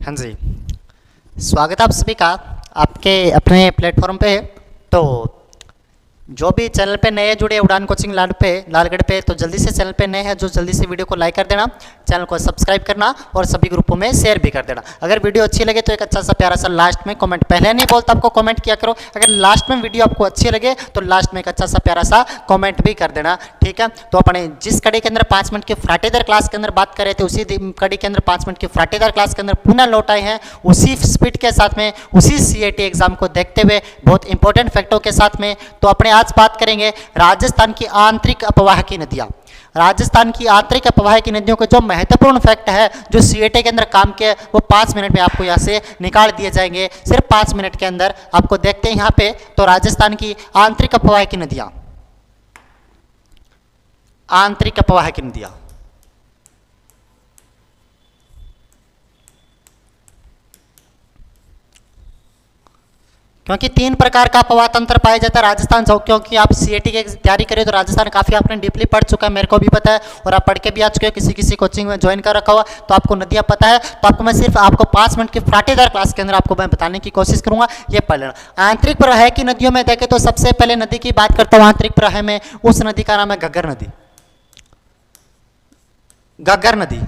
हाँ जी, स्वागत है आप सभी का आपके अपने प्लेटफॉर्म पे। तो जो भी चैनल पे नए जुड़े उड़ान कोचिंग लालगढ़ पे तो जल्दी से चैनल पे नए हैं जो जल्दी से वीडियो को लाइक कर देना, चैनल को सब्सक्राइब करना और सभी ग्रुपों में शेयर भी कर देना। अगर वीडियो अच्छी लगे तो एक अच्छा सा प्यारा सा लास्ट में कमेंट, पहले नहीं बोलता आपको कमेंट किया करो, अगर लास्ट में वीडियो आपको अच्छी लगे तो लास्ट में एक अच्छा सा प्यारा सा कमेंट भी कर देना, ठीक है। तो अपने जिस कड़ी के अंदर 5 मिनट की फ्राटेदार क्लास के अंदर बात कर रहे थे उसी कड़ी के अंदर 5 मिनट की फ्राटेदार क्लास के अंदर पुनः लौट आए हैं उसी स्पीड के साथ में, उसी CAT एग्जाम को देखते हुए बहुत इंपॉर्टेंट फैक्टों के साथ में। तो अपने आज बात करेंगे राजस्थान की आंतरिक अपवाह की नदियां। राजस्थान की आंतरिक अपवाह की नदियों के जो महत्वपूर्ण फैक्ट है जो CAT के अंदर काम किया वो 5 मिनट में आपको यहाँ से निकाल दिए जाएंगे, सिर्फ 5 मिनट के अंदर आपको देखते हैं यहाँ पे। तो राजस्थान की आंतरिक अपवाह की नदियां, आंतरिक अपवाह की नदियां। क्योंकि 3 प्रकार का अपवाह तंत्र पाया जाता है राजस्थान जो, क्योंकि आप CAT की तैयारी करें तो राजस्थान काफ़ी आपने डीपली पढ़ चुका है, मेरे को भी पता है और आप पढ़ के भी आ चुके हो, किसी कोचिंग में ज्वाइन कर रखा हुआ तो आपको नदियाँ पता है। तो आपको मैं सिर्फ आपको 5 मिनट की फ्राटेदार क्लास के अंदर आपको मैं बताने की कोशिश करूंगा, ये पढ़ लेना। आंतरिक प्रवाह की नदियों में देखें तो सबसे पहले नदी की बात करता हूँ आंतरिक प्रवाह में, उस नदी का नाम है घग्गर नदी। घग्गर नदी,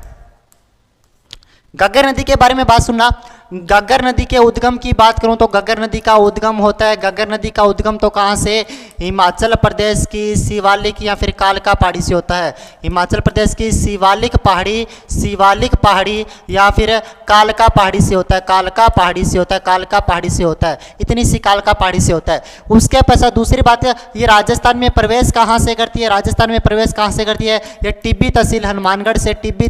घग्गर नदी के बारे में बात सुनना। घग्गर नदी के उद्गम की बात करूं तो घग्गर नदी का उद्गम होता है, घग्गर नदी का उद्गम तो कहां से, हिमाचल प्रदेश की शिवालिक या फिर कालका पहाड़ी से होता है। हिमाचल प्रदेश की शिवालिक पहाड़ी या फिर कालका पहाड़ी से होता है, कालका पहाड़ी से होता है, कालका पहाड़ी से होता है, इतनी सी कालका पहाड़ी से होता है। उसके पश्चात दूसरी बात है, ये राजस्थान में प्रवेश कहां से करती है, राजस्थान में प्रवेश कहां से करती है, ये टिब्बी तहसील हनुमानगढ़ से, टिब्बी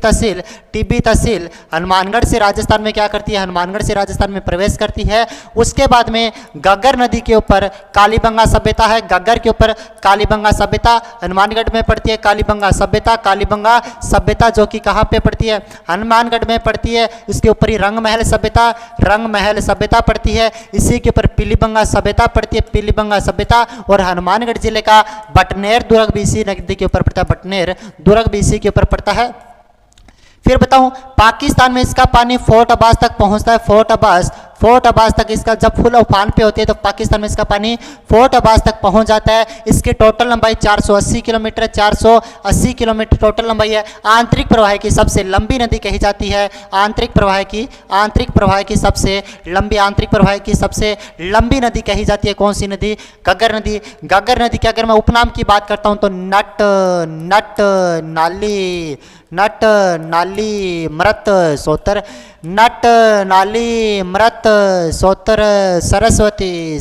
तहसील हनुमानगढ़ से राजस्थान में क्या करती है, हनुमानगढ़ से राजस्थान में प्रवेश करती है। उसके बाद में घग्गर नदी के ऊपर कालीबंगा सभ्यता है, घग्गर के ऊपर कालीबंगा सभ्यता हनुमानगढ़ में पड़ती है। कालीबंगा सभ्यता जो कि कहां पे पड़ती है, हनुमानगढ़ में पड़ती है। इसके ऊपर ही रंगमहल सभ्यता पड़ती है। इसी के ऊपर पीलीबंगा सभ्यता पड़ती है, पीलीबंगा सभ्यता। और हनुमानगढ़ जिले का बटनेर दुर्ग भी इसी नदी के ऊपर पड़ता है, बटनेर दुर्ग भी इसी के ऊपर पड़ता है। फिर बताऊं, पाकिस्तान में इसका पानी फोर्ट अब्बास तक पहुंचता है, फोर्ट अब्बास तक इसका जब फुल उफान पे होती है तो पाकिस्तान में इसका पानी फोर्ट अब्बास तक पहुंच जाता है। इसकी टोटल लंबाई 480 किलोमीटर, 480 किलोमीटर टोटल लंबाई है। आंतरिक प्रवाह की सबसे लंबी नदी कही जाती है, आंतरिक प्रवाह की सबसे लंबी नदी कही जाती है कौन सी नदी, घग्गर नदी। घग्गर नदी के अगर मैं उपनाम की बात करता हूं तो नट नाली मृत सोतर, नट नाली मृत सोतर, सरस्वती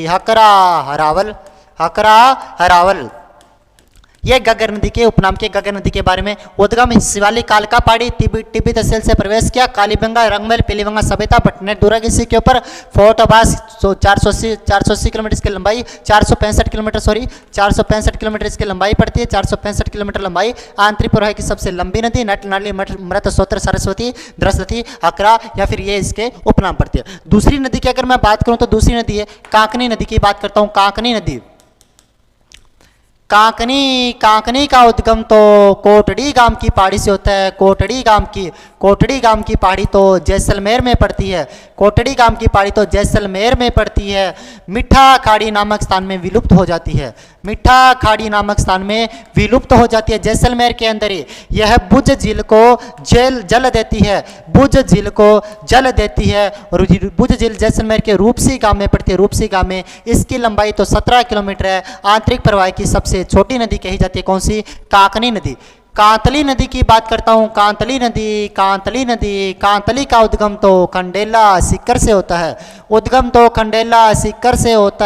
हकरा हरावल। ये घग्गर नदी के उपनाम के घग्गर नदी के बारे में। उद्गम शिवालिक कालका पहाड़ी टिब्बी तहसील से प्रवेश किया, कालीबंगा रंगमहल पीलीबंगा सभ्यता बटनेर दुर्ग इसी के ऊपर फोर्ट अब्बास 480 किलोमीटर इसकी लंबाई, 465 किलोमीटर इसकी लंबाई पड़ती है, 465 किलोमीटर लंबाई। आंतरिक प्रवाह की सबसे लंबी नदी नट नाली मृत सोत्र सरस्वती हकरा या फिर ये इसके उपनाम पड़ती है। दूसरी नदी की अगर मैं बात करूं तो दूसरी नदी है कांकनी नदी की बात करता हूं। कांकनी नदी, कांकनी का उद्गम तो कोटड़ी गांव की पहाड़ी से होता है। कोटड़ी गांव की पहाड़ी तो जैसलमेर में पड़ती है, कोटड़ी गांव की पहाड़ी तो जैसलमेर में पड़ती है। मिठा खाड़ी नामक स्थान में विलुप्त हो जाती है, जैसलमेर के अंदर ही यह बुझ झील को जल देती है और बुझ झील जैसलमेर के रूपसी गांव में पड़ती है, रूपसी गांव में। इसकी लंबाई तो 17 किलोमीटर है। आंतरिक प्रवाह की सबसे छोटी नदी कही जाती है कौन सी, कांकनी नदी। कांतली नदी की बात करता हूं, कांतली का उद्गम तो खंडेला सीकर से होता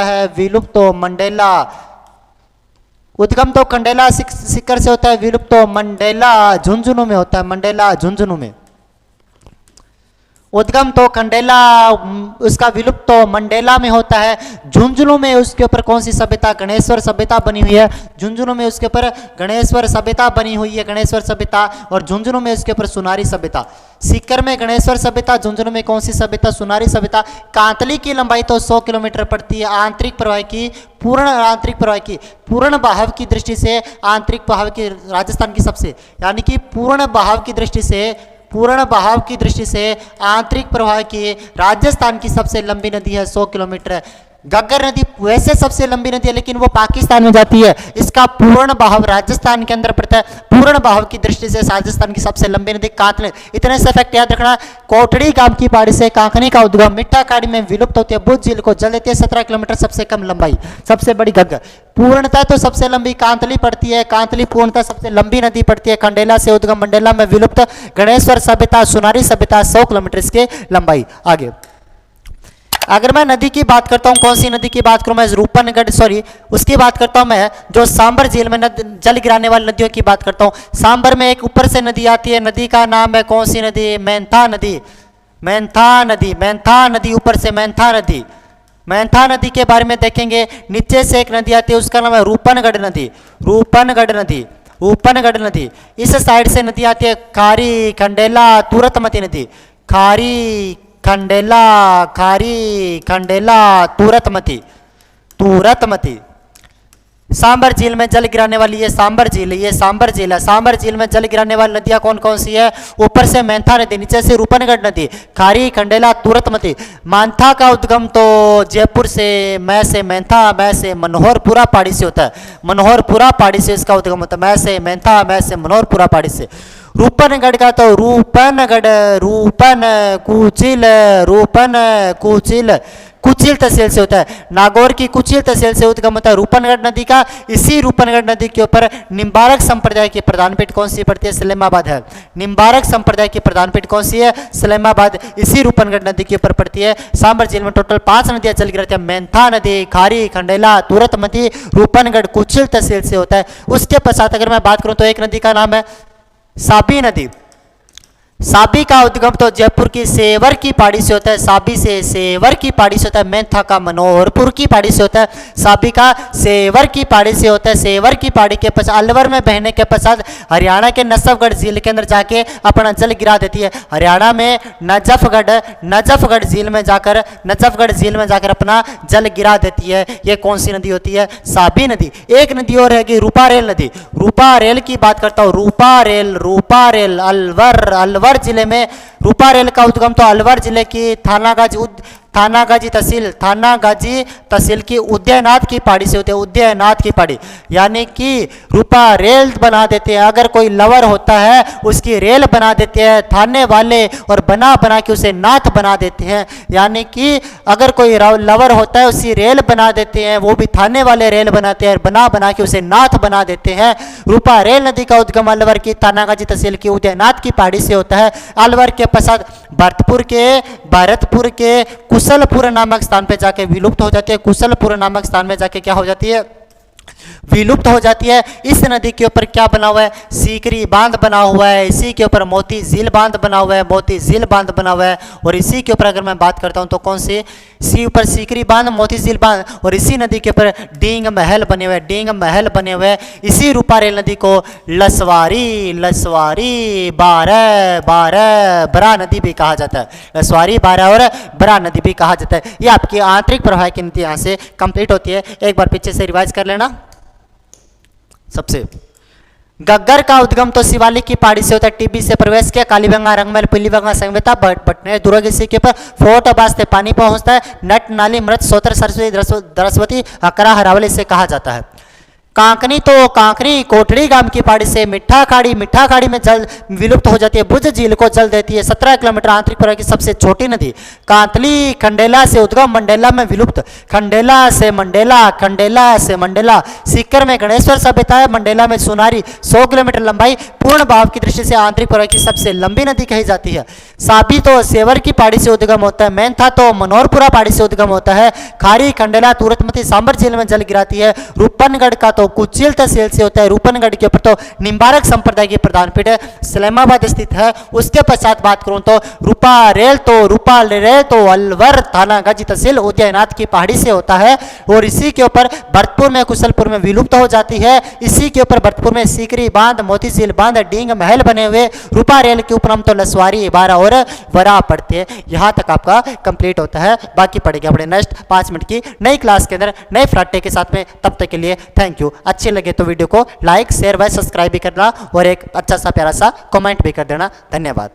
है, विलुप्त तो मंडेला, उद्गम तो खंडेला सीकर से होता है, विलुप्त तो मंडेला झुंझुनू में होता है, मंडेला झुंझुनू में। उद्गम तो खंडेला, उसका विलुप्त तो मंडेला में होता है। झुंझुनू में उसके ऊपर कौन सी सभ्यता, गणेश्वर सभ्यता बनी हुई है। झुंझुनू में उसके ऊपर गणेश्वर सभ्यता बनी हुई है, गणेश्वर सभ्यता। और झुंझुनू में उसके ऊपर सुनारी सभ्यता। सीकर में गणेश्वर सभ्यता, झुंझुनू में कौन सी सभ्यता, सुनारी सभ्यता। कांतली की लंबाई तो 100 किलोमीटर पड़ती है। आंतरिक प्रवाह की, पूर्ण आंतरिक प्रवाह की, पूर्ण बहाव की दृष्टि से आंतरिक बहाव की राजस्थान की सबसे, यानी कि पूर्ण बहाव की दृष्टि से, पूर्ण बहाव की दृष्टि से आंतरिक प्रवाह की राजस्थान की सबसे लंबी नदी है, 100 किलोमीटर। घग्गर नदी वैसे सबसे लंबी नदी है, लेकिन वो पाकिस्तान में जाती है। इसका पूर्ण बहाव राजस्थान के अंदर पड़ता है। पूर्ण बहाव की दृष्टि से राजस्थान की सबसे लंबी नदी कांकनी। इतने से फैक्ट याद रखना। कोटड़ी गांव की पहाड़ी से कांकनी का उद्गम मिट्टा खाड़ी में विलुप्त होती है, बुद्ध झील को जल देती है। 17 किलोमीटर सबसे कम लंबाई, सबसे बड़ी घग्गर। पूर्णतः तो सबसे लंबी कांतली पड़ती है। कांतली पूर्णतः सबसे लंबी नदी पड़ती है। खंडेला से उद्गम, मंडेला में विलुप्त। गणेश्वर सभ्यता, सुनारी सभ्यता, 100 किलोमीटर इसकी लंबाई। आगे अगर मैं नदी की बात करता हूं, कौन सी नदी की बात करूं मैं, रूपनगढ़, सॉरी उसकी बात करता हूं मैं, जो सांबर झील में जल गिराने वाली नदियों की बात करता हूं। सांबर में एक ऊपर से नदी आती है, नदी का नाम है कौन सी नदी, मैंथा नदी। मैंथा नदी, मैंथा नदी, ऊपर से मैंथा नदी। मैंथा नदी के बारे में देखेंगे। नीचे से एक नदी आती है, उसका नाम है रूपनगढ़ नदी। रूपनगढ़ नदी, रूपनगढ़ नदी। इस साइड से नदी आती है खारी, खंडेला, तुरतमती नदी। खारी, खंडेला, खारी, खंडेला, तुरतमती, तुरतमती। सांबर झील में जल गिराने वाली ये सांबर झील, ये सांबर झील है। सांबर झील में जल गिराने वाली नदियां कौन कौन सी है, ऊपर से मैंथा नदी, नीचे से रूपनगढ़ नदी, खारी, खंडेला, तुरतमती। मांथा का उद्गम तो जयपुर से, मैं से मैंथा, मैं से मनोहरपुरा पहाड़ी से होता है। मनोहरपुरा पहाड़ी से इसका उद्गम होता है। मैं से मैंथा, मैं से मनोहरपुरा पहाड़ी से। रूपनगढ़ का तो रूपनगढ़, रूपन कुचिल, रूपन कुचिल, कुचिल तहसील से होता है। नागौर की कुचिल तहसील से उद्गम होता है रूपनगढ़ नदी का। इसी रूपनगढ़ नदी के ऊपर निम्बारक संप्रदाय की प्रधान पीठ कौन सी पड़ती है, सलेमाबाद है। निम्बारक संप्रदाय की प्रधान पीठ कौन सी है, सलेमाबाद, इसी रूपनगढ़ नदी के ऊपर पड़ती है। सांबर झील में टोटल 5 नदियां चल गिरती है। मैंथा नदी, खारी, खंडेला, तुरतमती, रूपनगढ़, कुचिल तहसील से होता है। उसके पश्चात अगर मैं बात करूं तो एक नदी का नाम है साबी नदी। साबी का उद्गम तो जयपुर की सेवर की पहाड़ी से होता है। साबी से सेवर की पहाड़ी से होता है। मैंथा का मनोहरपुर की पहाड़ी से होता है। साबी का सेवर की पहाड़ी से होता है। सेवर की पहाड़ी के पश्चात अलवर में बहने के पश्चात हरियाणा के नजफगढ़ झील के अंदर जाके अपना जल गिरा देती है। हरियाणा में नजफगढ़ झील में जाकर, नजफगढ़ झील में जाकर अपना जल गिरा देती है। ये कौन सी नदी होती है, साबी नदी। एक नदी और है रूपारेल नदी। रूपारेल की बात करता हूँ। रूपारेल, रूपारेल अलवर, अलवर जिले में। रूपारेल का उद्गम तो अलवर जिले की थानागाजी तहसील की उदयनाथ की पहाड़ी से होते हैं। उदयनाथ की पहाड़ी, यानी कि रूपा रेल बना देते हैं। अगर कोई लवर होता है उसकी रेल बना देते हैं थाने वाले, और बना के उसे नाथ बना देते हैं। यानी कि अगर कोई लवर होता है उसकी रेल बना देते हैं, वो भी थाने वाले रेल बनाते हैं, बना के उसे नाथ बना देते हैं। रूपा रेल नदी का उद्गम अलवर की थानागाजी तहसील की उदयनाथ की पहाड़ी से होता है। अलवर के पश्चात भरतपुर के कुशलपुर नामक स्थान पे जाके विलुप्त हो जाती है। कुशलपुर नामक स्थान में जाके क्या हो जाती है, विलुप्त हो जाती है। इस नदी के ऊपर क्या बना हुआ है, सीकरी बांध बना हुआ है। इसी के ऊपर मोती झील बांध बना हुआ है, मोती झील बांध बना हुआ है। और इसी के ऊपर अगर मैं बात करता हूं तो कौन सी, इसी ऊपर सीकरी बांध, मोती झील बांध, और इसी नदी के ऊपर डींग महल बने हुए, डींग महल बने हुए। इसी रूपारेल नदी को लसवारी बरा नदी भी कहा जाता है। लसवारी, बारा और बरा नदी भी कहा जाता है। ये आपकी आंतरिक प्रवाह की नदी यहाँ से कंप्लीट होती है। एक बार पीछे से रिवाइज कर लेना। सबसे घग्गर का उद्गम तो शिवालिक की पहाड़ी से होता है। टीबी से प्रवेश किया, कालीबंगा, रंगमहल, पीलीबंगा, संवेता, बटने, दुर्ग, इसी के ऊपर फोर्ट बास्ते पानी पहुंचता है। नट, नाली, मृत, सोतर, सरस्वती, अकरा, हरावली से कहा जाता है। कांकनी तो कांकरी कोटड़ी गांव की पहाड़ी से मिठा खाड़ी में जल विलुप्त हो जाती है। बुझ झील को जल देती है। 17 किलोमीटर आंतरिक प्रवाह की सबसे छोटी नदी। कांतली खंडेला से उद्गम, मंडेला में विलुप्त। खंडेला से मंडेला। सीकर में गणेश्वर सभ्यता है। मंडेला में सुनारी, 100 किलोमीटर लंबाई, पूर्ण भाव की दृष्टि से आंतरिक प्रवाह की सबसे लंबी नदी कही जाती है। साबी तो सेवर की पहाड़ी से उद्गम होता है। मैंथा तो मनोहरपुरा पहाड़ी से उद्गम होता है। खारी, खंडेला, तुरतमती सांबर झील में जल गिराती है। रूपनगढ़ का तो कुचिल तहसील से होता है। रूपनगढ़ के ऊपर तो निम्बारक संप्रदाय की प्रधान पीठ इस्लामाबाद स्थित है। उसके पश्चात बात करूं तो रूपारेल तो अलवर थाना गंज तहसील उदयनाथ की पहाड़ी से होता है। और इसी के ऊपर भरतपुर में कुशलपुर में विलुप्त हो जाती है। इसी के ऊपर भरतपुर में सीकरी बांध, मोतीझील बांध, डींग महल बने हुए। रूपारेल के उपनाम तो लसवारी, बारा और वरा पड़ते हैं। यहाँ तक आपका कंप्लीट होता है। बाकी पड़ेगा अपने नेक्स्ट 5 मिनट की नई क्लास के अंदर नए फ्राटे के साथ में। तब तक के लिए थैंक यू। अच्छे लगे तो वीडियो को लाइक शेयर व सब्सक्राइब भी करना और एक अच्छा सा प्यारा सा कमेंट भी कर देना। धन्यवाद।